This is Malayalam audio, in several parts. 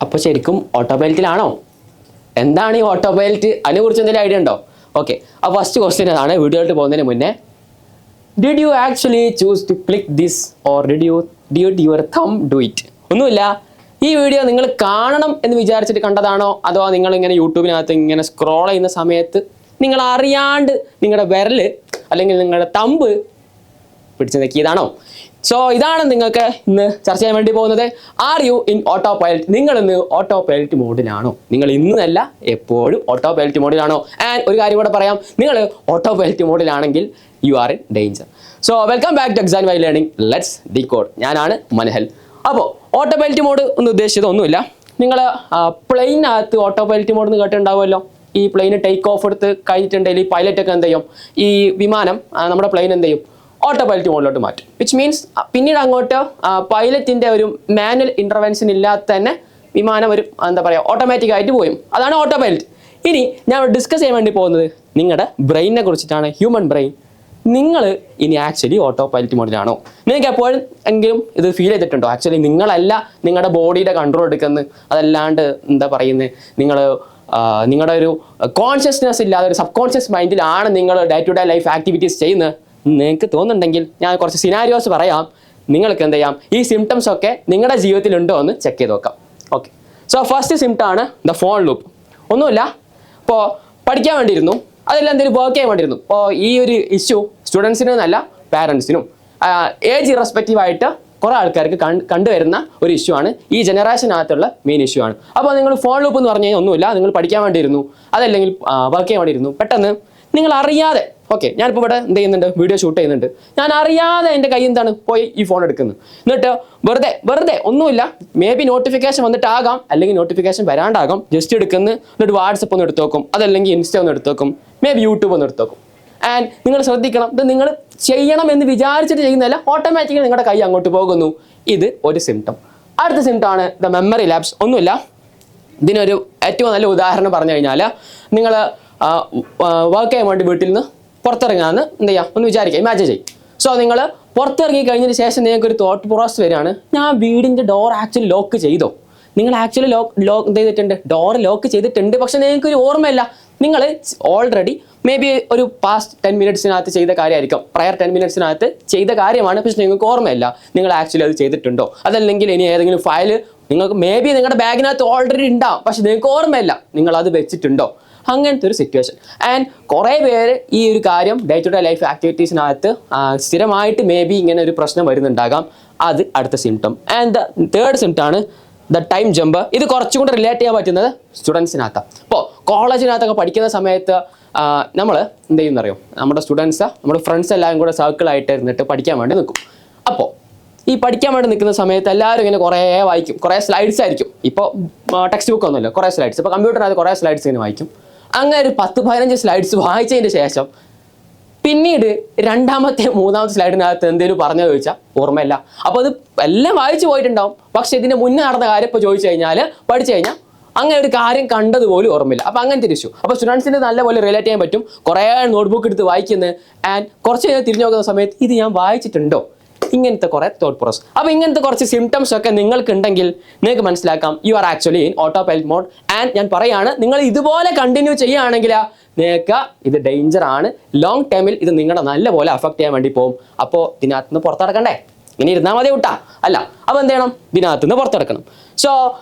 അപ്പോൾ ശരിക്കും ഓട്ടോ പൈലറ്റിലാണോ? എന്താണ് ഈ ഓട്ടോ പൈലറ്റ്? അതിനെക്കുറിച്ച് എന്തെങ്കിലും ഐഡിയ ഉണ്ടോ? ഓക്കെ, അപ്പോൾ ഫസ്റ്റ് ക്വസ്റ്റ്യൻ ആണ്. വീഡിയോയിലോട്ട് പോകുന്നതിന് മുന്നേ, did you actually choose to click this or did your thumb do it? ഒന്നുമില്ല, ഈ വീഡിയോ നിങ്ങൾ കാണണം എന്ന് വിചാരിച്ചിട്ട് കണ്ടതാണോ, അതോ നിങ്ങളിങ്ങനെ യൂട്യൂബിനകത്ത് ഇങ്ങനെ സ്ക്രോൾ ചെയ്യുന്ന സമയത്ത് നിങ്ങൾ അറിയാണ്ട് നിങ്ങളുടെ വിരല് അല്ലെങ്കിൽ നിങ്ങളുടെ തമ്പ് പിടിച്ചു നോക്കിയതാണോ? സോ ഇതാണ് നിങ്ങൾക്ക് ഇന്ന് ചർച്ച ചെയ്യാൻ വേണ്ടി പോകുന്നത്. Are you in auto pilot? നിങ്ങൾ ഇന്ന് ഓട്ടോ പൈലറ്റ് മോഡിലാണോ? നിങ്ങൾ ഇന്നല്ല എപ്പോഴും ഓട്ടോ പൈലറ്റ് മോഡിലാണോ? ആൻഡ് ഒരു കാര്യം കൂടെ പറയാം, നിങ്ങൾ ഓട്ടോ പൈലറ്റ് മോഡിലാണെങ്കിൽ you are in danger. So welcome back to exam why learning, let's decode. ഞാനാണ് മനഹൽ. അപ്പോൾ ഓട്ടോ പൈലറ്റ് മോഡ് എന്ന് ഉദ്ദേശിച്ചത് ഒന്നുമില്ല, നിങ്ങൾ പ്ലെയിനകത്ത് ഓട്ടോ പൈലറ്റ് മോഡ് എന്ന് കേട്ടിട്ടുണ്ടാവുമല്ലോ. ഈ പ്ലെയിന് ടേക്ക് ഓഫ് എടുത്ത് കഴിഞ്ഞിട്ടുണ്ടെങ്കിൽ ഈ പൈലറ്റൊക്കെ എന്ത് ചെയ്യും, ഈ വിമാനം നമ്മുടെ പ്ലെയിൻ എന്ത് ചെയ്യും, ഓട്ടോ പൈലറ്റ് മോഡിലോട്ട് മാറ്റും. വിച്ച് മീൻസ് പിന്നീട് അങ്ങോട്ട് പൈലറ്റിൻ്റെ ഒരു മാനുവൽ ഇൻ്റർവെൻഷൻ ഇല്ലാതെ തന്നെ വിമാനം ഒരു എന്താ പറയുക ഓട്ടോമാറ്റിക് ആയിട്ട് പോയും. അതാണ് ഓട്ടോ പൈലറ്റ്. ഇനി ഞാൻ ഡിസ്കസ് ചെയ്യാൻ വേണ്ടി പോകുന്നത് നിങ്ങളുടെ ബ്രെയിനിനെ കുറിച്ചിട്ടാണ്. Human brain. നിങ്ങൾ ഇനി ആക്ച്വലി ഓട്ടോ പൈലറ്റ് മോഡിലാണോ? നിങ്ങൾക്ക് എപ്പോഴും എങ്കിലും ഇത് ഫീൽ ചെയ്തിട്ടുണ്ടോ? ആക്ച്വലി നിങ്ങളല്ല നിങ്ങളുടെ ബോഡിയുടെ കൺട്രോൾ എടുക്കുന്നത്, അതല്ലാണ്ട് എന്താ പറയുന്നത്, നിങ്ങളുടെ ഒരു കോൺഷ്യസ്നെസ് ഇല്ലാതെ ഒരു സബ് കോൺഷ്യസ് മൈൻഡിലാണ് നിങ്ങൾ day to day life activities ചെയ്യുന്നത്. നിങ്ങൾക്ക് തോന്നുന്നുണ്ടെങ്കിൽ ഞാൻ കുറച്ച് സിനാരിയോസ് പറയാം. നിങ്ങൾക്ക് എന്ത് ചെയ്യാം, ഈ സിംറ്റംസ് ഒക്കെ നിങ്ങളുടെ ജീവിതത്തിൽ ഉണ്ടോ എന്ന് ചെക്ക് ചെയ്ത് നോക്കാം. ഓക്കെ, സോ ഫസ്റ്റ് സിംറ്റം ആണ് ദ ഫോൺ ലൂപ്പ്. ഒന്നുമില്ല, ഇപ്പോൾ പഠിക്കാൻ വേണ്ടിയിരുന്നു, അതെല്ലാം എന്തെങ്കിലും വർക്ക് ചെയ്യാൻ വേണ്ടിയിരുന്നു. അപ്പോൾ ഈ ഒരു ഇഷ്യൂ സ്റ്റുഡൻസിനും എന്നല്ല പാരൻസിനും ഏജ് ഇറസ്പെക്റ്റീവ് ആയിട്ട് കുറേ ആൾക്കാർക്ക് കണ്ടുവരുന്ന ഒരു ഇഷ്യൂ ആണ്. ഈ ജനറേഷനകത്തുള്ള മെയിൻ ഇഷ്യൂ ആണ്. അപ്പോൾ നിങ്ങൾ ഫോൺ ലൂപ്പ് എന്ന് പറഞ്ഞു കഴിഞ്ഞാൽ ഒന്നുമില്ല, നിങ്ങൾ പഠിക്കാൻ വേണ്ടിയിരുന്നു, അതല്ലെങ്കിൽ വർക്ക് ചെയ്യാൻ വേണ്ടിയിരുന്നു, പെട്ടെന്ന് നിങ്ങൾ അറിയാതെ, ഓക്കെ ഞാനിപ്പോൾ ഇവിടെ എന്ത് ചെയ്യുന്നുണ്ട്, വീഡിയോ ഷൂട്ട് ചെയ്യുന്നുണ്ട്, ഞാൻ അറിയാതെ എൻ്റെ കയ്യിൽ എന്താണ് പോയി ഈ ഫോൺ എടുക്കുന്നത്. എന്നിട്ട് വെറുതെ ഒന്നുമില്ല, മേ ബി നോട്ടിഫിക്കേഷൻ വന്നിട്ടാകാം, അല്ലെങ്കിൽ നോട്ടിഫിക്കേഷൻ വരാണ്ടാകാം, ജസ്റ്റ് എടുക്കുന്നു, എന്നിട്ട് വാട്സപ്പ് ഒന്ന് എടുത്ത് നോക്കും, അതല്ലെങ്കിൽ ഇൻസ്റ്റ ഒന്ന് എടുത്ത് നോക്കും, മേ ബി യൂട്യൂബ് ഒന്ന് എടുത്ത് നോക്കും. ആൻഡ് നിങ്ങൾ ശ്രദ്ധിക്കണം, ഇത് നിങ്ങൾ ചെയ്യണം എന്ന് വിചാരിച്ചിട്ട് ചെയ്യുന്നതല്ല, ഓട്ടോമാറ്റിക്കലി നിങ്ങളുടെ കൈ അങ്ങോട്ട് പോകുന്നു. ഇത് ഒരു സിംറ്റം. അടുത്ത സിംറ്റം ആണ് ദ മെമ്മറി ലാപ്സ്. ഒന്നുമില്ല, ഇതിനൊരു ഏറ്റവും നല്ല ഉദാഹരണം പറഞ്ഞു കഴിഞ്ഞാൽ, നിങ്ങൾ വർക്ക് ചെയ്യാൻ വേണ്ടി വീട്ടിൽ നിന്ന് പുറത്തിറങ്ങാമെന്ന് എന്ത് ചെയ്യാം ഒന്ന് വിചാരിക്കുക, ഇമാജിൻ ചെയ്യും. സോ നിങ്ങൾ പുറത്തിറങ്ങി കഴിഞ്ഞതിന് ശേഷം നിങ്ങൾക്ക് ഒരു തോട്ട് പ്രോസസ് വരികയാണ്, ഞാൻ വീടിൻ്റെ ഡോർ ആക്ച്വലി ലോക്ക് ചെയ്തോ? നിങ്ങൾ ആക്ച്വലി ലോക്ക് ചെയ്തിട്ടുണ്ട്, ഡോർ ലോക്ക് ചെയ്തിട്ടുണ്ട്, പക്ഷെ നിങ്ങൾക്കൊരു ഓർമ്മയില്ല. നിങ്ങൾ ഓൾറെഡി മേ ബി ഒരു പാസ്റ്റ് 10 മിനിറ്റ്സിനകത്ത് ചെയ്ത കാര്യമായിരിക്കും, പ്രയർ 10 മിനിറ്റ്സിനകത്ത് ചെയ്ത കാര്യമാണ്, പക്ഷെ നിങ്ങൾക്ക് ഓർമ്മയില്ല നിങ്ങൾ ആക്ച്വലി അത് ചെയ്തിട്ടുണ്ടോ. അതല്ലെങ്കിൽ ഇനി ഏതെങ്കിലും ഫയൽ നിങ്ങൾക്ക് മേ ബി നിങ്ങളുടെ ബാഗിനകത്ത് ഓൾറെഡി ഉണ്ടാവും, പക്ഷെ നിങ്ങൾക്ക് ഓർമ്മയില്ല നിങ്ങൾ അത് വെച്ചിട്ടുണ്ടോ. അങ്ങനത്തെ ഒരു സിറ്റുവേഷൻ. ആൻഡ് കുറേ പേര് ഈ ഒരു കാര്യം ഡേ ടു ഡേ ലൈഫ് ആക്ടിവിറ്റീസിനകത്ത് സ്ഥിരമായിട്ട് മേ ബി ഇങ്ങനെ ഒരു പ്രശ്നം വരുന്നുണ്ടാകാം. അത് അടുത്ത symptom. And the third symptom ആണ് ദ ടൈം ജമ്പ്. ഇത് കുറച്ചും കൂടെ റിലേറ്റ് ചെയ്യാൻ പറ്റുന്നത് സ്റ്റുഡൻസിനകത്താണ്. ഇപ്പോൾ കോളേജിനകത്തൊക്കെ പഠിക്കുന്ന സമയത്ത് നമ്മൾ എന്ത് ചെയ്യുന്നറിയോ, നമ്മുടെ സ്റ്റുഡൻസ് നമ്മുടെ ഫ്രണ്ട്സ് എല്ലാവരും കൂടെ സർക്കിളായിട്ട് ഇരുന്നിട്ട് പഠിക്കാൻ വേണ്ടി നിൽക്കും. അപ്പോൾ ഈ പഠിക്കാൻ വേണ്ടി നിൽക്കുന്ന സമയത്ത് എല്ലാവരും ഇങ്ങനെ കുറേ വായിക്കും, കുറേ സ്ലൈഡ്സ് ആയിരിക്കും. ഇപ്പോൾ ടെക്സ്റ്റ് ബുക്ക് ഒന്നുമില്ല, കുറേ സ്ലൈഡ്സ്. ഇപ്പോൾ കമ്പ്യൂട്ടറിനകത്ത് കുറേ സ്ലൈഡ്സ് ഇങ്ങനെ വായിക്കും. അങ്ങനെ ഒരു 10-15 സ്ലൈഡ്സ് വായിച്ചതിന് ശേഷം പിന്നീട് രണ്ടാമത്തെ മൂന്നാമത്തെ സ്ലൈഡിനകത്ത് എന്തെങ്കിലും പറഞ്ഞു ചോദിച്ചാൽ ഓർമ്മയില്ല. അപ്പോൾ അത് എല്ലാം വായിച്ചു പോയിട്ടുണ്ടാവും, പക്ഷെ ഇതിന് മുന്നേ നടന്ന കാര്യം ഇപ്പോൾ ചോദിച്ചു കഴിഞ്ഞാൽ പഠിച്ചു കഴിഞ്ഞാൽ അങ്ങനെ ഒരു കാര്യം കണ്ടതുപോലും ഓർമ്മയില്ല. അപ്പോൾ അങ്ങനത്തെ ഒരു ഇഷ്യൂ. അപ്പോൾ സ്റ്റുഡൻസിന് നല്ലപോലെ റിലേറ്റ് ചെയ്യാൻ പറ്റും. കുറേ നോട്ട്ബുക്ക് എടുത്ത് വായിക്കുന്നത് ആൻഡ് കുറച്ച് കഴിഞ്ഞാൽ തിരിഞ്ഞു നോക്കുന്ന സമയത്ത് ഇത് ഞാൻ വായിച്ചിട്ടുണ്ടോ, ഇങ്ങനത്തെ കുറേ തോട്ട് പ്രോസസ്. അപ്പോൾ ഇങ്ങനത്തെ കുറച്ച് സിംറ്റംസ് ഒക്കെ നിങ്ങൾക്ക് ഉണ്ടെങ്കിൽ നിങ്ങൾക്ക് മനസ്സിലാക്കാം you are actually in autopilot mode. And ഞാൻ പറയാണ്, നിങ്ങൾ ഇതുപോലെ കണ്ടിന്യൂ ചെയ്യുകയാണെങ്കിൽ നിങ്ങൾക്ക് ഇത് ഡേഞ്ചർ ആണ്. ലോങ് ടൈമിൽ ഇത് നിങ്ങളുടെ നല്ലപോലെ അഫക്റ്റ് ചെയ്യാൻ വേണ്ടി പോകും. അപ്പോൾ ഇതിനകത്ത് നിന്ന് പുറത്തിറക്കണ്ടേ, ഇനി ഇരുന്നാൽ മതി വിട്ടാ അല്ല. അപ്പോൾ എന്ത് ചെയ്യണം, ഇതിനകത്ത് നിന്ന് പുറത്തിറക്കണം. So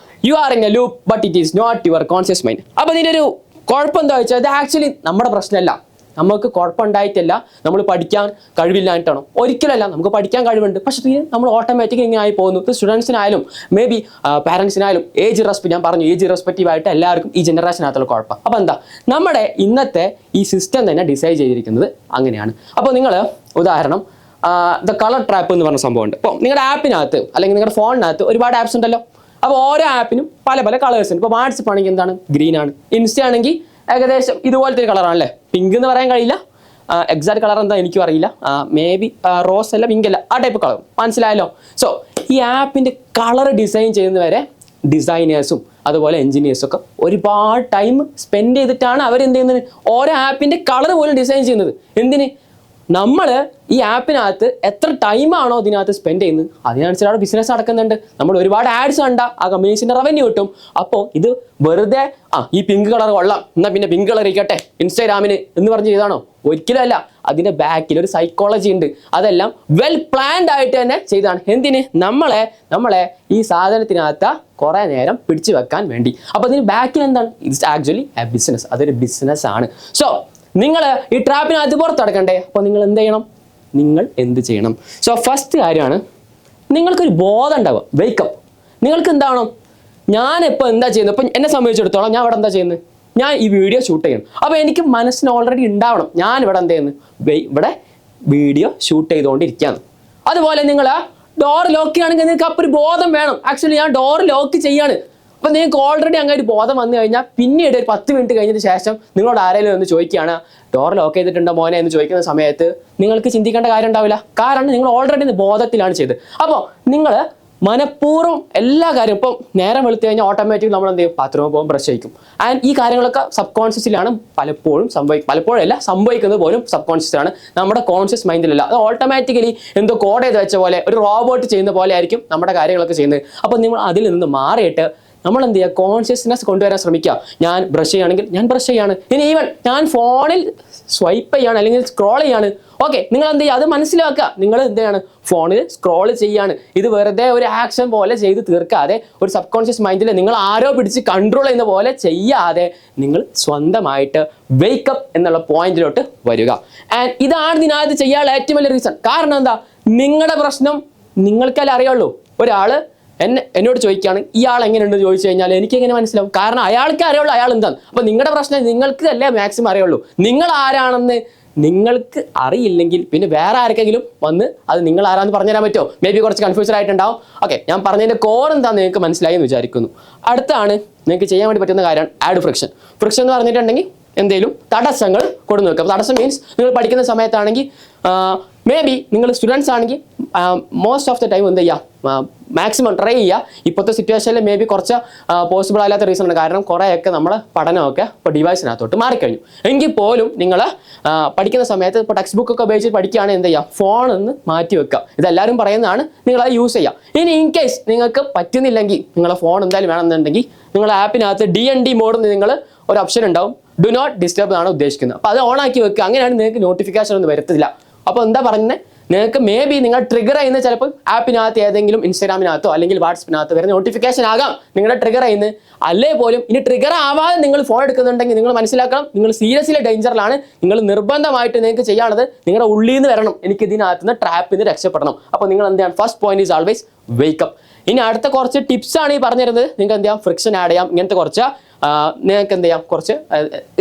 you are in a loop but it is not your conscious mind. അപ്പോൾ ഇതിൻ്റെ ഒരു കുഴപ്പം എന്താ വെച്ചാൽ, ഇത് ആക്ച്വലി നമ്മുടെ പ്രശ്നമല്ല, നമുക്ക് കുഴപ്പമുണ്ടായിട്ടല്ല, നമ്മൾ പഠിക്കാൻ കഴിവില്ലായിട്ടാണോ? ഒരിക്കലല്ല, നമുക്ക് പഠിക്കാൻ കഴിവുണ്ട്, പക്ഷേ നമ്മൾ ഓട്ടോമാറ്റിക്കലി ഇങ്ങനെ ആയി പോകുന്നു. ഇപ്പോൾ സ്റ്റുഡൻസിനായാലും മേ ബി പാരൻസിനായാലും ഏജ് റെസ്പെക്റ്റ്, ഞാൻ പറഞ്ഞു ഏജ് റെസ്പെക്റ്റീവ് ആയിട്ട് എല്ലാവർക്കും ഈ ജനറേഷനകത്തുള്ള കുഴപ്പം. അപ്പോൾ എന്താ, നമ്മുടെ ഇന്നത്തെ ഈ സിസ്റ്റം തന്നെ ഡിസൈൻ ചെയ്തിരിക്കുന്നത് അങ്ങനെയാണ്. അപ്പോൾ നിങ്ങൾ ഉദാഹരണം ദ കളർ ട്രാപ്പ് എന്ന് പറഞ്ഞ സംഭവമുണ്ട്. ഇപ്പോൾ നിങ്ങളുടെ ആപ്പിനകത്ത് അല്ലെങ്കിൽ നിങ്ങളുടെ ഫോണിനകത്ത് ഒരുപാട് ആപ്സ് ഉണ്ടല്ലോ. അപ്പോൾ ഓരോ ആപ്പിനും പല പല കളേഴ്സ് ഉണ്ട്. ഇപ്പോൾ വാട്സപ്പ് ആണെങ്കിൽ എന്താണ്, ഗ്രീൻ ആണ്. ഇൻസ്റ്റ ആണെങ്കിൽ ഏകദേശം ഇതുപോലത്തെ ഒരു കളറാണല്ലേ, പിങ്ക് എന്ന് പറയാൻ കഴിയില്ല, എക്സാക്ട് കളർ എന്താ എനിക്കും അറിയില്ല, മേ ബി റോസ് അല്ല പിങ്ക് അല്ല, ആ ടൈപ്പ് കളർ. മനസ്സിലായല്ലോ. സോ ഈ ആപ്പിൻ്റെ കളർ ഡിസൈൻ ചെയ്യുന്നവരെ ഡിസൈനേഴ്സും അതുപോലെ എൻജിനീയേഴ്സും ഒക്കെ ഒരുപാട് ടൈം സ്പെൻഡ് ചെയ്തിട്ടാണ് അവർ എന്ത് ചെയ്യുന്നത്, ഓരോ ആപ്പിൻ്റെ കളർ പോലും ഡിസൈൻ ചെയ്യുന്നത്. എന്തിന്, നമ്മൾ ഈ ആപ്പിനകത്ത് എത്ര ടൈമാണോ ഇതിനകത്ത് സ്പെൻഡ് ചെയ്യുന്നത് അതിനനുസരിച്ച് അവിടെ ബിസിനസ് നടക്കുന്നുണ്ട്. നമ്മൾ ഒരുപാട് ആഡ്സ് കണ്ട ആ കമ്പനീസിന്റെ റവന്യൂ കിട്ടും. അപ്പോൾ ഇത് വെറുതെ ഈ പിങ്ക് കളർ കൊള്ളാം എന്നാൽ പിന്നെ പിങ്ക് കളർ ഇരിക്കട്ടെ ഇൻസ്റ്റാഗ്രാമിന് എന്ന് പറഞ്ഞ് ചെയ്താണോ? ഒരിക്കലും അല്ല. അതിന്റെ ബാക്കിൽ ഒരു സൈക്കോളജി ഉണ്ട്. അതെല്ലാം വെൽ പ്ലാൻഡ് ആയിട്ട് തന്നെ ചെയ്താണ്. എന്തിന്? നമ്മളെ ഈ സാധനത്തിനകത്ത് കുറെ നേരം പിടിച്ചു വെക്കാൻ വേണ്ടി. അപ്പൊ അതിന് ബാക്കിൽ എന്താണ്? It's actually A business. അതൊരു ബിസിനസ് ആണ്. സോ നിങ്ങൾ ഈ ട്രാപ്പിനകത്ത് പുറത്തടക്കണ്ടേ? അപ്പോൾ നിങ്ങൾ എന്ത് ചെയ്യണം? നിങ്ങൾ എന്ത് ചെയ്യണം? സോ ഫസ്റ്റ് കാര്യമാണ് നിങ്ങൾക്കൊരു ബോധം ഉണ്ടാവുക, വെയ്ക്കപ്പ്. നിങ്ങൾക്ക് എന്താണോ ഞാനിപ്പോൾ എന്താ ചെയ്യുന്നത്? ഇപ്പം എന്നെ സംബന്ധിച്ചിടത്തോളം ഞാൻ ഇവിടെ എന്താ ചെയ്യുന്നത്? ഞാൻ ഈ വീഡിയോ ഷൂട്ട് ചെയ്യണം. അപ്പോൾ എനിക്ക് മനസ്സിന് ഓൾറെഡി ഉണ്ടാവണം ഞാൻ ഇവിടെ എന്ത് ചെയ്യുന്നു? ഇവിടെ വീഡിയോ ഷൂട്ട് ചെയ്തുകൊണ്ടിരിക്കുകയാണ്. അതുപോലെ നിങ്ങൾ ഡോർ ലോക്ക് ചെയ്യുകയാണെങ്കിൽ നിങ്ങൾക്ക് അപ്പോൾ ഒരു ബോധം വേണം. ആക്ച്വലി ഞാൻ ഡോർ ലോക്ക് ചെയ്യാണ്. അപ്പം നിങ്ങൾക്ക് ഓൾറെഡി അങ്ങനെ ഒരു ബോധം വന്നു കഴിഞ്ഞാൽ പിന്നീട് ഒരു 10 മിനിറ്റ് കഴിഞ്ഞതിന് ശേഷം നിങ്ങളോട് ആരെങ്കിലും ഒന്ന് ചോദിക്കുകയാണ് ഡോർ ലോക്ക് ചെയ്തിട്ടുണ്ടോ മോനെ എന്ന് ചോദിക്കുന്ന സമയത്ത് നിങ്ങൾക്ക് ചിന്തിക്കേണ്ട കാര്യം ഉണ്ടാവില്ല. കാരണം നിങ്ങൾ ഓൾറെഡി ബോധത്തിലാണ് ചെയ്തത്. അപ്പോൾ നിങ്ങൾ മനഃപൂർവ്വം എല്ലാ കാര്യവും ഇപ്പം നേരം വെളുത്തു കഴിഞ്ഞാൽ ഓട്ടോമാറ്റിക് നമ്മൾ എന്ത് ചെയ്യും? ബാത്റൂമിൽ പോകും, ബ്രഷ് ചെയ്യും. ആൻഡ് ഈ കാര്യങ്ങളൊക്കെ സബ് കോൺഷ്യസിലാണ് പലപ്പോഴും പലപ്പോഴല്ല സംഭവിക്കുന്നത് പോലും സബ് കോൺഷ്യസിലാണ്, നമ്മുടെ കോൺഷ്യസ് മൈൻഡിലല്ല. അത് ഓട്ടോമാറ്റിക്കലി എന്തോ കോഡ് ചെയ്ത് വെച്ച പോലെ ഒരു റോബോട്ട് ചെയ്യുന്ന പോലെ ആയിരിക്കും നമ്മുടെ കാര്യങ്ങളൊക്കെ ചെയ്യുന്നത്. അപ്പോൾ നിങ്ങൾ അതിൽ നിന്ന് മാറിയിട്ട് നമ്മൾ എന്ത് ചെയ്യുക? കോൺഷ്യസ്നെസ് കൊണ്ടുവരാൻ ശ്രമിക്കുക. ഞാൻ ബ്രഷ് ചെയ്യുകയാണെങ്കിൽ ഞാൻ ബ്രഷ് ചെയ്യാണ്. ഇനി ഈവൻ ഞാൻ ഫോണിൽ സ്വൈപ്പ് ചെയ്യാണ് അല്ലെങ്കിൽ സ്ക്രോൾ ചെയ്യാണ്. ഓക്കെ, നിങ്ങൾ എന്ത് ചെയ്യുക? അത് മനസ്സിലാക്കുക. നിങ്ങൾ എന്ത് ചെയ്യാണ്? ഫോണിൽ സ്ക്രോൾ ചെയ്യാണ്. ഇത് വെറുതെ ഒരു ആക്ഷൻ പോലെ ചെയ്ത് തീർക്കാതെ ഒരു സബ് കോൺഷ്യസ് മൈൻഡിൽ നിങ്ങൾ ആരോ പിടിച്ച് കൺട്രോൾ ചെയ്യുന്ന പോലെ ചെയ്യാതെ നിങ്ങൾ സ്വന്തമായിട്ട് വെയ്ക്കപ്പ് എന്നുള്ള പോയിന്റിലോട്ട് വരിക. ആൻഡ് ഇതാണ് ഇതിനകത്ത് ചെയ്യാനുള്ള ഏറ്റവും വലിയ റീസൺ. കാരണം എന്താ? നിങ്ങളുടെ പ്രശ്നം നിങ്ങൾക്കല്ലേ അറിയുള്ളൂ. ഒരാൾ എന്നോട് ചോദിക്കുകയാണ് ഇയാൾ എങ്ങനെയുണ്ട് ചോദിച്ചു കഴിഞ്ഞാൽ എനിക്ക് എങ്ങനെ മനസ്സിലാവും? കാരണം അയാൾക്ക് അറിയുള്ളൂ അയാൾ എന്താണ്. അപ്പോൾ നിങ്ങളുടെ പ്രശ്നം നിങ്ങൾക്ക് അല്ലേ മാക്സിമം അറിയുള്ളൂ. നിങ്ങൾ ആരാണെന്ന് നിങ്ങൾക്ക് അറിയില്ലെങ്കിൽ പിന്നെ വേറെ ആർക്കെങ്കിലും വന്ന് അത് നിങ്ങൾ ആരാന്ന് പറഞ്ഞുതരാൻ പറ്റുമോ? മേ ബി കുറച്ച് കൺഫ്യൂഷൻ ആയിട്ടുണ്ടാവും. ഓക്കെ, ഞാൻ പറഞ്ഞതിൻ്റെ കോർ എന്താണെന്ന് നിങ്ങൾക്ക് മനസ്സിലായി എന്ന് വിചാരിക്കുന്നു. അടുത്താണ് നിങ്ങൾക്ക് ചെയ്യാൻ വേണ്ടി പറ്റുന്ന കാര്യമാണ് ആഡ് ഫ്രിക്ഷൻ. ഫ്രിക്ഷൻ എന്ന് പറഞ്ഞിട്ടുണ്ടെങ്കിൽ എന്തെങ്കിലും തടസ്സങ്ങൾ കൊടുത്തു വെക്കുക. തടസ്സം മീൻസ് നിങ്ങൾ പഠിക്കുന്ന സമയത്താണെങ്കിൽ മേ ബി നിങ്ങൾ സ്റ്റുഡൻസ് ആണെങ്കിൽ മോസ്റ്റ് ഓഫ് ദ ടൈം എന്ത് ചെയ്യുക? മാക്സിമം ട്രൈ ചെയ്യുക. ഇപ്പോഴത്തെ സിറ്റുവേഷനിൽ മേ ബി കുറച്ച് പോസിബിൾ അല്ലാത്ത റീസൺ ഉണ്ട്. കാരണം കുറേയൊക്കെ നമ്മുടെ പഠനമൊക്കെ ഇപ്പോൾ ഡിവൈസിനകത്തോട്ട് മാറിക്കഴിഞ്ഞു. എങ്കിൽ പോലും നിങ്ങൾ പഠിക്കുന്ന സമയത്ത് ഇപ്പോൾ ടെക്സ്റ്റ് ബുക്കൊക്കെ ഉപയോഗിച്ച് പഠിക്കുകയാണെങ്കിൽ എന്ത് ചെയ്യുക? ഫോണൊന്ന് മാറ്റി വെക്കുക. ഇതെല്ലാവരും പറയുന്നതാണ്. നിങ്ങളത് യൂസ് ചെയ്യുക. ഇനി ഇൻ കേസ് നിങ്ങൾക്ക് പറ്റുന്നില്ലെങ്കിൽ നിങ്ങളെ ഫോൺ എന്തായാലും വേണമെന്നുണ്ടെങ്കിൽ നിങ്ങളുടെ ആപ്പിനകത്ത് DND മോഡ് നിങ്ങൾ ഒരു ഓപ്ഷൻ ഉണ്ടാവും. ഡു നോട്ട് ഡിസ്റ്റർബ് എന്നാണ് ഉദ്ദേശിക്കുന്നത്. അപ്പോൾ അത് ഓണാക്കി വെക്കുക. അങ്ങനെയാണ് നിങ്ങൾക്ക് നോട്ടിഫിക്കേഷൻ ഒന്നും വരത്തില്ല. അപ്പോൾ എന്താ പറയുന്നത്? നിങ്ങൾക്ക് മേ ബി നിങ്ങൾ ട്രിഗർ ചെയ്യുന്ന ചിലപ്പോൾ ആപ്പിനകത്ത് ഏതെങ്കിലും ഇൻസ്റ്റാഗ്രാമിനകത്തോ അല്ലെങ്കിൽ വാട്സപ്പിനകത്തോ വരുന്ന നോട്ടിഫിക്കേഷൻ ആകാം നിങ്ങളുടെ ട്രിഗർ ചെയ്യുന്നത്. അല്ലേ പോലും ഇനി ട്രിഗർ ആവാതെ നിങ്ങൾ ഫോൺ എടുക്കുന്നുണ്ടെങ്കിൽ നിങ്ങൾ മനസ്സിലാക്കണം നിങ്ങൾ സീരിയസ്ലി ഡേഞ്ചറിലാണ്. നിങ്ങൾ നിർബന്ധമായിട്ട് നിങ്ങൾക്ക് ചെയ്യാനുള്ളത് നിങ്ങളുടെ ഉള്ളിൽ നിന്ന് വരണം. എനിക്ക് ഇതിനകത്ത് നിന്ന് ട്രാപ്പിൽ നിന്ന് രക്ഷപ്പെടണം. അപ്പോൾ നിങ്ങൾ എന്ത് ചെയ്യണം? First point is always wake up. ഇനി അടുത്ത കുറച്ച് ടിപ്സാണ് ഈ പറഞ്ഞിരുന്നത്. നിങ്ങൾക്ക് എന്ത് ചെയ്യാം? ഫ്രിക്ഷൻ ആഡ് ചെയ്യാം. ഇങ്ങനത്തെ കുറച്ച് നിങ്ങൾക്ക് എന്ത് ചെയ്യാം? കുറച്ച്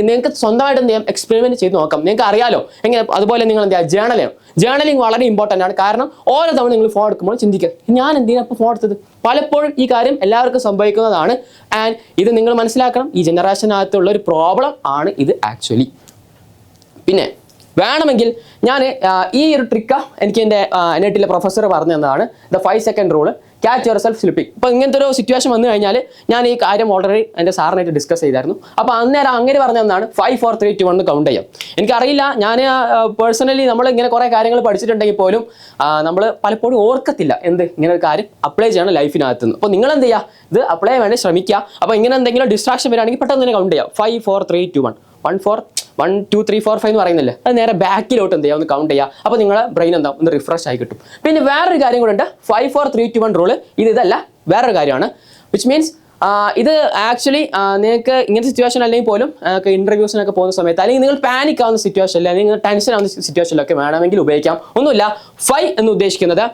നിങ്ങൾക്ക് സ്വന്തമായിട്ട് എന്ത് ചെയ്യാം? എക്സ്പെരിമെന്റ് ചെയ്ത് നോക്കാം. നിങ്ങൾക്ക് അറിയാലോ എങ്ങനെ. അതുപോലെ നിങ്ങൾ എന്ത് ചെയ്യുക? ജേർണൽ ചെയ്യണം. ജേർണലിംഗ് വളരെ ഇമ്പോർട്ടൻ്റ് ആണ്. കാരണം ഓരോ തവണ നിങ്ങൾ ഫോൺ എടുക്കുമ്പോൾ ചിന്തിക്കുക ഞാൻ എന്തിനാണ് ഇപ്പോൾ ഫോൺ എടുത്തത്? പലപ്പോഴും ഈ കാര്യം എല്ലാവർക്കും സംഭവിക്കുന്നതാണ്. ആൻഡ് ഇത് നിങ്ങൾ മനസ്സിലാക്കണം. ഈ ജനറേഷനകത്തുള്ള ഒരു പ്രോബ്ലം ആണ് ഇത് ആക്ച്വലി. പിന്നെ വേണമെങ്കിൽ ഞാൻ ഈ ഒരു ട്രിക്ക് എനിക്ക് എൻ്റെ NIT പ്രൊഫസർ പറഞ്ഞു തന്നതാണ്. The 5 second rule, catch your self slipping. ഇപ്പോൾ ഇങ്ങനത്തെ ഒരു സിറ്റുവേഷൻ വന്നു കഴിഞ്ഞാൽ ഞാൻ ഈ കാര്യം ഓൾറെഡി എൻ്റെ സാറിനായിട്ട് ഡിസ്കസ് ചെയ്തായിരുന്നു. അപ്പോൾ അന്നേരം അങ്ങനെ പറഞ്ഞു തന്നാണ് 5 4 3 2 1 കൗണ്ട് ചെയ്യാം. എനിക്കറിയില്ല, ഞാൻ പേഴ്സണലി നമ്മൾ ഇങ്ങനെ കുറേ കാര്യങ്ങൾ പഠിച്ചിട്ടുണ്ടെങ്കിൽ പോലും നമ്മൾ പലപ്പോഴും ഓർക്കത്തില്ല എന്ത് ഇങ്ങനെ ഒരു കാര്യം അപ്ലൈ ചെയ്യണം ലൈഫിനകത്ത് നിന്ന്. അപ്പോൾ നിങ്ങൾ എന്ത് ചെയ്യുക? ഇത് അപ്ലൈ ചെയ്യാൻ വേണ്ടി ശ്രമിക്കുക. അപ്പോൾ ഇങ്ങനെ എന്തെങ്കിലും ഡിസ്ട്രാക്ഷൻ വരികയാണെങ്കിൽ പെട്ടെന്ന് തന്നെ കൗണ്ട് ചെയ്യാം. 5 4 3 2 1 1 4 1 2 3 4 5 എന്ന് പറയുന്നില്ലേ, അത് നേരെ ബാക്കിലോട്ട് എന്ത് ചെയ്യുക? ഒന്ന് കൗണ്ട് ചെയ്യുക. അപ്പോൾ നിങ്ങളുടെ ബ്രെയിൻ എന്താ ഒന്ന് റിഫ്രഷ് ആയി കിട്ടും. പിന്നെ വേറൊരു കാര്യം കൂടെ ഉണ്ട്. 5 4 3 2 1 റൂള്. ഇതല്ല, വേറൊരു കാര്യമാണ്. വിച്ച് മീൻസ് ഇത് ആക്ച്വലി നിങ്ങൾക്ക് ഇങ്ങനത്തെ സിറ്റുവേഷൻ അല്ലെങ്കിൽ പോലും ഇന്റർവ്യൂസിനൊക്കെ പോകുന്ന സമയത്ത് അല്ലെങ്കിൽ നിങ്ങൾ പാനിക് ആവുന്ന സിറ്റുവേഷനിൽ അല്ലെങ്കിൽ ടെൻഷൻ ആവുന്ന സിറ്റുവേഷനിലൊക്കെ വേണമെങ്കിൽ ഉപയോഗിക്കാം. ഒന്നുമില്ല. 5 എന്ന് ഉദ്ദേശിക്കുന്നത്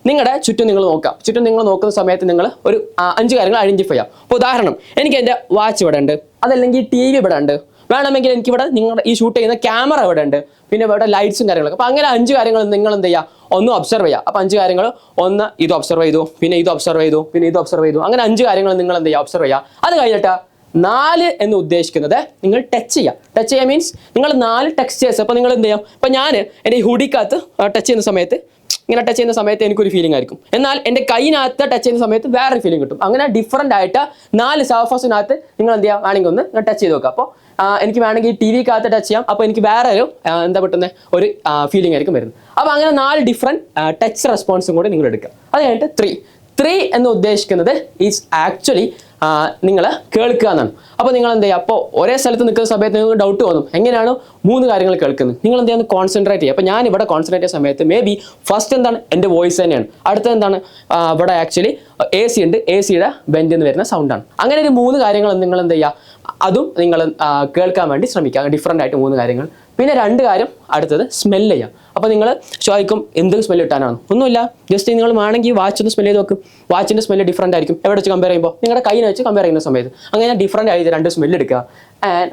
നിങ്ങളുടെ ചുറ്റും നിങ്ങൾ നോക്കുക. ചുറ്റും നിങ്ങൾ നോക്കുന്ന സമയത്ത് നിങ്ങൾ ഒരു 5 കാര്യങ്ങൾ ഐഡന്റിഫൈ ചെയ്യാം. ഇപ്പോൾ ഉദാഹരണം, എനിക്ക് എൻ്റെ വാച്ച് ഇവിടെ ഉണ്ട്, അതല്ലെങ്കിൽ TV ഇവിടെ ഉണ്ട്, വേണമെങ്കിൽ എനിക്കിവിടെ നിങ്ങളുടെ ഈ ഷൂട്ട് ചെയ്യുന്ന ക്യാമറ ഇവിടെ ഉണ്ട്, പിന്നെ ഇവിടെ ലൈറ്റ്സും കാര്യങ്ങളൊക്കെ. അപ്പോൾ അങ്ങനെ 5 കാര്യങ്ങൾ നിങ്ങൾ എന്ത് ചെയ്യുക? ഒന്ന് ഒബ്സർവ് ചെയ്യുക. അപ്പോൾ 5 കാര്യങ്ങൾ, ഒന്ന് ഇത് ഒബ്സർവ് ചെയ്തു, പിന്നെ ഇത് ഒബ്സർവ് ചെയ്തു, പിന്നെ ഇത് ഒബ്സർവ് ചെയ്തു. അങ്ങനെ 5 കാര്യങ്ങൾ നിങ്ങൾ എന്ത് ചെയ്യുക? ഒബ്സർവ് ചെയ്യുക. അത് കഴിഞ്ഞിട്ട് 4 എന്ന് ഉദ്ദേശിക്കുന്നത് നിങ്ങൾ ടച്ച് ചെയ്യുക. ടച്ച് ചെയ്യുക മീൻസ് നിങ്ങൾ 4 ടെക്സ്റ്റേഴ്സ്. അപ്പോൾ നിങ്ങൾ എന്ത് ചെയ്യാം? അപ്പോൾ ഞാൻ എൻ്റെ ഈ ഹുഡിക്കകത്ത് ടച്ച് ചെയ്യുന്ന സമയത്ത് ഇങ്ങനെ ടച്ച് ചെയ്യുന്ന സമയത്ത് എനിക്കൊരു ഫീലിംഗ് ആയിരിക്കും. എന്നാൽ എൻ്റെ കൈയിനകത്ത് ടച്ച് ചെയ്യുന്ന സമയത്ത് വേറൊരു ഫീലിംഗ് കിട്ടും. അങ്ങനെ ഡിഫറൻ്റ് ആയിട്ട് 4 സർഫസിനകത്ത് നിങ്ങൾ എന്ത് ചെയ്യുക, വേണമെങ്കിൽ ഒന്ന് ടച്ച് ചെയ്ത് നോക്കുക. അപ്പോൾ എനിക്ക് വേണമെങ്കിൽ ടി വിക്കകത്ത് ടച്ച് ചെയ്യാം. അപ്പോൾ എനിക്ക് വേറെ ഒരു എന്താ പറ്റുന്ന ഒരു ഫീലിംഗ് ആയിരിക്കും വരുന്നത്. അപ്പോൾ അങ്ങനെ 4 ഡിഫറെൻറ്റ് ടച്ച് റെസ്പോൺസും കൂടി നിങ്ങൾ എടുക്കുക. അത് കഴിഞ്ഞിട്ട് 3 എന്ന് ഉദ്ദേശിക്കുന്നത് ഈസ് ആക്ച്വലി നിങ്ങൾ കേൾക്കുക എന്നാണ്. അപ്പോൾ നിങ്ങൾ എന്ത് ചെയ്യുക, അപ്പോൾ ഒരേ സ്ഥലത്ത് നിൽക്കുന്ന സമയത്ത് നിങ്ങൾക്ക് ഡൗട്ട് തോന്നും, എങ്ങനെയാണ് 3 കാര്യങ്ങൾ കേൾക്കുന്നത്. നിങ്ങൾ എന്ത് ചെയ്യുക, കോൺസെൻട്രേറ്റ് ചെയ്യുക. അപ്പോൾ ഞാൻ ഇവിടെ കോൺസെൻട്രേറ്റ് ചെയ്യുന്ന സമയത്ത് മേ ബി ഫസ്റ്റ് എന്താണ് എൻ്റെ വോയിസ് തന്നെയാണ്. അടുത്തത് എന്താണ്, ഇവിടെ ആക്ച്വലി AC ഉണ്ട്, ACയുടെ ബെൻഡിൽ നിന്ന് വരുന്ന സൗണ്ടാണ്. അങ്ങനെ ഒരു 3 കാര്യങ്ങൾ നിങ്ങൾ എന്ത് ചെയ്യുക, അതും നിങ്ങൾ കേൾക്കാൻ വേണ്ടി ശ്രമിക്കുക. ഡിഫറൻ്റ് ആയിട്ട് 3 കാര്യങ്ങൾ. പിന്നെ 2 കാര്യം അടുത്തത് സ്മെല്ല് ചെയ്യാം. അപ്പോൾ നിങ്ങൾ ചോദിക്കും എന്ത് സ്മെല്ല് കിട്ടാനാണ്? ഒന്നുമില്ല, ജസ്റ്റ് നിങ്ങൾ വേണമെങ്കിൽ വാച്ച് ഒന്ന് സ്മെല്ല് ചെയ്ത് നോക്കും. വാച്ചിൻ്റെ സ്മെല്ല് ഡിഫറൻ്റ് ആയിരിക്കും എവിടെ വെച്ച് കമ്പയർ ചെയ്യുമ്പോൾ, നിങ്ങളുടെ കയ്യിനെ വെച്ച് കമ്പയർ ചെയ്യുന്ന സമയത്ത്. അങ്ങനെ ഡിഫറൻ്റ് ആയിട്ട് 2 സ്മെല്ല് എടുക്കുക. ആൻഡ്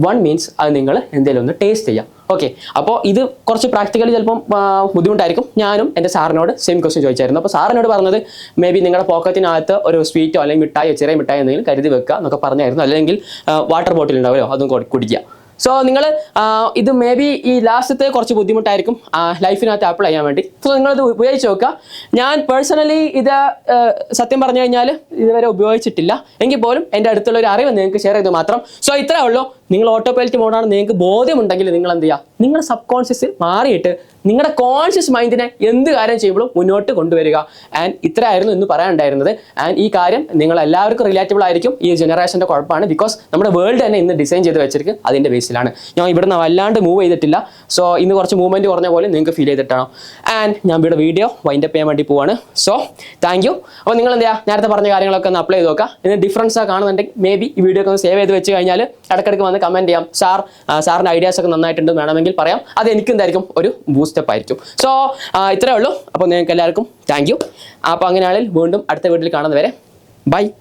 വൺ മീൻസ് അത് നിങ്ങൾ എന്തെങ്കിലും ഒന്ന് ടേസ്റ്റ് ചെയ്യാം. ഓക്കെ, അപ്പോൾ ഇത് കുറച്ച് പ്രാക്ടിക്കലി ചിലപ്പം ബുദ്ധിമുട്ടായിരിക്കും. ഞാനും എൻ്റെ സാറിനോട് സെയിം ക്വസ്റ്റ്യൻ ചോദിച്ചായിരുന്നു. അപ്പോൾ സാറിനോട് പറഞ്ഞത് മേ ബി നിങ്ങളുടെ പോക്കറ്റിനകത്ത് ഒരു സ്വീറ്റോ അല്ലെങ്കിൽ മിഠായിയോ ചെറിയ മിഠായി എന്തെങ്കിലും കരുതി വെക്കുക എന്നൊക്കെ പറഞ്ഞായിരുന്നു. അല്ലെങ്കിൽ വാട്ടർ ബോട്ടിൽ ഉണ്ടാവുമല്ലോ, അതും കുടിക്കുക. സോ നിങ്ങൾ ഇത് മേ ബി ഈ ലാസ്റ്റത്തെ കുറച്ച് ബുദ്ധിമുട്ടായിരിക്കും ലൈഫിനകത്ത് അപ്ലൈ ചെയ്യാൻ വേണ്ടി. സോ നിങ്ങളിത് ഉപയോഗിച്ച് നോക്കുക. ഞാൻ പേഴ്സണലി ഇത് സത്യം പറഞ്ഞു കഴിഞ്ഞാൽ ഇതുവരെ ഉപയോഗിച്ചിട്ടില്ല. എങ്കിൽ പോലും എൻ്റെ അടുത്തുള്ള ഒരു അറിവ് നിങ്ങൾക്ക് ഷെയർ ചെയ്ത് മാത്രം. സോ ഇത്രേ ഉള്ളൂ. നിങ്ങൾ ഓട്ടോ പൈലറ്റ് മോഡാണ് നിങ്ങൾക്ക് ബോധ്യമുണ്ടെങ്കിൽ നിങ്ങൾ എന്ത് ചെയ്യുക, നിങ്ങളുടെ സബ് കോൺഷ്യസിൽ മാറിയിട്ട് നിങ്ങളുടെ കോൺഷ്യസ് മൈൻഡിനെ എന്ത് കാര്യം ചെയ്യുമ്പോഴും മുന്നോട്ട് കൊണ്ടുവരിക. ആൻഡ് ഇത്രയായിരുന്നു ഇന്ന് പറയാനുണ്ടായിരുന്നത്. ആൻഡ് ഈ കാര്യം നിങ്ങൾ എല്ലാവർക്കും റിലേറ്റബിൾ ആയിരിക്കും. ഈ ജനറേഷൻ്റെ കുഴപ്പമാണ്. ബിക്കോസ് നമ്മുടെ വേൾഡ് തന്നെ ഇന്ന് ഡിസൈൻ ചെയ്ത് വെച്ചിരിക്കും അതിൻ്റെ ബേസിലാണ്. ഞാൻ ഇവിടുന്ന് വല്ലാണ്ട് മൂവ് ചെയ്തിട്ടില്ല. സോ ഇന്ന് കുറച്ച് മൂവ്മെൻറ്റ് കുറഞ്ഞ പോലെ നിങ്ങൾക്ക് ഫീൽ ചെയ്തിട്ടാണോ. ആൻഡ് ഞാൻ ഇവിടെ വീഡിയോ വൈൻഡപ്പ് ചെയ്യാൻ വേണ്ടി പോവാണ്. So thank you. അപ്പോൾ നിങ്ങൾ എന്ത് ചെയ്യുക, നേരത്തെ പറഞ്ഞ കാര്യങ്ങളൊക്കെ ഒന്ന് അപ്ലൈ ചെയ്ത് നോക്കുക. ഇതിന് ഡിഫറൻസ് കാണുന്നുണ്ടെങ്കിൽ മേ ബി ഈ വീഡിയോ ഒക്കെ ഒന്ന് സേവ് ചെയ്ത് വെച്ച് കഴിഞ്ഞാൽ ഇടയ്ക്കിടയ്ക്ക് വന്ന് കമൻറ്റ് ചെയ്യാം. സാറിൻ്റെ ഐഡിയാസ് ഒക്കെ നന്നായിട്ടുണ്ട് വേണമെങ്കിൽ പറയാം. അത് എനിക്ക് എന്തായിരിക്കും ഒരു ബൂസ്റ്റപ്പ് ആയിരിക്കും. സോ ഇത്രേ ഉള്ളൂ. അപ്പോൾ നിങ്ങൾക്ക് എല്ലാവർക്കും താങ്ക് യു. അപ്പോൾ അങ്ങനെയാണെങ്കിൽ വീണ്ടും അടുത്ത വീട്ടിൽ കാണുന്നവരെ ബൈ.